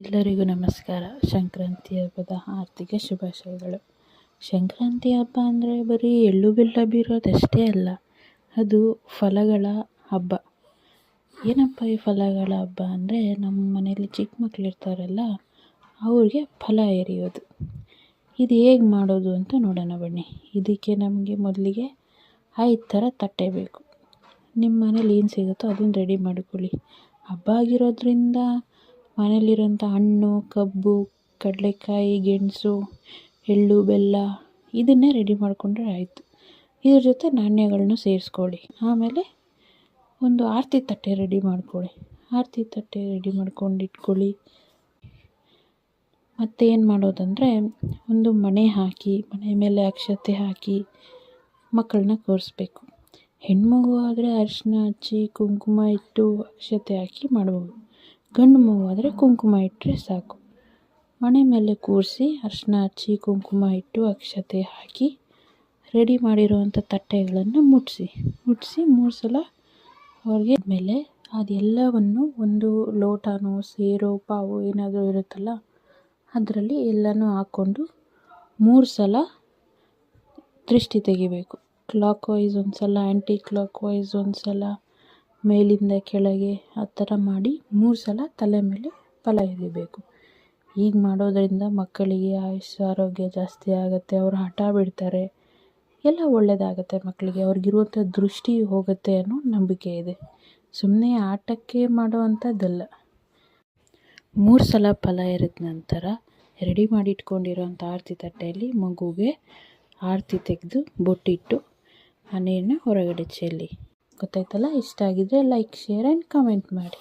ಎಲ್ಲರಿಗೂ ನಮಸ್ಕಾರ. ಸಂಕ್ರಾಂತಿ ಹಬ್ಬದ ಆರ್ಥಿಕ ಶುಭಾಶಯಗಳು. ಸಂಕ್ರಾಂತಿ ಹಬ್ಬ ಅಂದರೆ ಬರೀ ಎಳ್ಳು ಬೆಲ್ಲ ಬೀರೋದಷ್ಟೇ ಅಲ್ಲ, ಅದು ಫಲಗಳ ಹಬ್ಬ. ಏನಪ್ಪ ಈ ಫಲಗಳ ಹಬ್ಬ ಅಂದರೆ, ನಮ್ಮ ಮನೆಯಲ್ಲಿ ಚಿಕ್ಕ ಮಕ್ಳು ಇರ್ತಾರಲ್ಲ, ಅವ್ರಿಗೆ ಫಲ ಎರೆಯೋದು. ಇದು ಹೇಗೆ ಮಾಡೋದು ಅಂತ ನೋಡೋಣ ಬನ್ನಿ. ಇದಕ್ಕೆ ನಮಗೆ ಮೊದಲಿಗೆ 5 ಥರ ತಟ್ಟೆ ಬೇಕು. ನಿಮ್ಮ ಮನೇಲಿ ಏನು ಸಿಗುತ್ತೋ ಅದನ್ನು ರೆಡಿ ಮಾಡ್ಕೊಳ್ಳಿ. ಹಬ್ಬ ಆಗಿರೋದ್ರಿಂದ ಮನೇಲಿರೋಂಥ ಹಣ್ಣು, ಕಬ್ಬು, ಕಡಲೆಕಾಯಿ, ಗೆಣಸು, ಎಳ್ಳು, ಬೆಲ್ಲ ಇದನ್ನೇ ರೆಡಿ ಮಾಡಿಕೊಂಡ್ರೆ ಆಯಿತು. ಇದ್ರ ಜೊತೆ ನಾಣ್ಯಗಳನ್ನೂ ಸೇರಿಸ್ಕೊಳ್ಳಿ. ಆಮೇಲೆ ಒಂದು ಆರತಿ ತಟ್ಟೆ ರೆಡಿ ಮಾಡ್ಕೊಳ್ಳಿ. ಆರತಿ ತಟ್ಟೆ ರೆಡಿ ಮಾಡ್ಕೊಂಡು ಇಟ್ಕೊಳ್ಳಿ. ಮತ್ತು ಏನು ಮಾಡೋದಂದರೆ, ಒಂದು ಮಣೆ ಹಾಕಿ, ಮಣೆ ಮೇಲೆ ಅಕ್ಷತೆ ಹಾಕಿ ಮಕ್ಕಳನ್ನ ಕೂರಿಸ್ಬೇಕು. ಹೆಣ್ಮಗು ಆದರೆ ಅರಿಶಿನ ಹಚ್ಚಿ ಕುಂಕುಮ ಇಟ್ಟು ಅಕ್ಷತೆ ಹಾಕಿ ಮಾಡ್ಬೋದು. ಗಂಡು ಮಗು ಆದರೆ ಕುಂಕುಮ ಇಟ್ಟರೆ ಸಾಕು. ಮಣೆ ಮೇಲೆ ಕೂರಿಸಿ ಅರಿಶಿನ ಹಚ್ಚಿ ಕುಂಕುಮ ಇಟ್ಟು ಅಕ್ಷತೆ ಹಾಕಿ ರೆಡಿ ಮಾಡಿರುವಂಥ ತಟ್ಟೆಗಳನ್ನು ಮುಟ್ಟಿಸಿ 3 ಸಲ ಅವ್ರಿಗೆ ಮೇಲೆ ಅದೆಲ್ಲವನ್ನು ಒಂದು ಲೋಟನೋ ಸೇರೋ ಪಾವು ಏನಾದರೂ ಇರುತ್ತಲ್ಲ ಅದರಲ್ಲಿ ಎಲ್ಲನೂ ಹಾಕ್ಕೊಂಡು 3 ಸಲ ದೃಷ್ಟಿ ತೆಗಿಬೇಕು. ಕ್ಲಾಕ್ ವೈಸ್ ಒಂದು ಸಲ, ಆ್ಯಂಟಿ ಕ್ಲಾಕ್ ವೈಸ್ ಒಂದು ಸಲ, ಮೇಲಿಂದ ಕೆಳಗೆ ಆ ಥರ ಮಾಡಿ 3 ಸಲ ತಲೆ ಮೇಲೆ ಫಲ ಎರಿಬೇಕು. ಹೀಗೆ ಮಾಡೋದರಿಂದ ಮಕ್ಕಳಿಗೆ ಆಯುಷ್ಯ ಆರೋಗ್ಯ ಜಾಸ್ತಿ ಆಗುತ್ತೆ. ಅವರು ಹಠ ಬಿಡ್ತಾರೆ, ಎಲ್ಲ ಒಳ್ಳೆಯದಾಗತ್ತೆ. ಮಕ್ಕಳಿಗೆ ಅವ್ರಿಗಿರುವಂಥ ದೃಷ್ಟಿ ಹೋಗುತ್ತೆ ಅನ್ನೋ ನಂಬಿಕೆ ಇದೆ. ಸುಮ್ಮನೆ ಆಟಕ್ಕೆ ಮಾಡೋ ಅಂಥದ್ದಲ್ಲ. 3 ಸಲ ಫಲ ಎರೆದ ನಂತರ ರೆಡಿ ಮಾಡಿ ಇಟ್ಕೊಂಡಿರೋಂಥ ಆರತಿ ತಟ್ಟೆಯಲ್ಲಿ ಮಗುಗೆ ಆರತಿ ತೆಗೆದು ಬೊಟ್ಟಿಟ್ಟು ಆ ನೀರನ್ನ ಹೊರಗಡೆ ಚೆಲ್ಲಿ. ಗೊತ್ತಾಯ್ತಲ್ಲ? ಇಷ್ಟ ಆಗಿದ್ರೆ ಲೈಕ್, ಶೇರ್ ಆ್ಯಂಡ್ ಕಮೆಂಟ್ ಮಾಡಿ.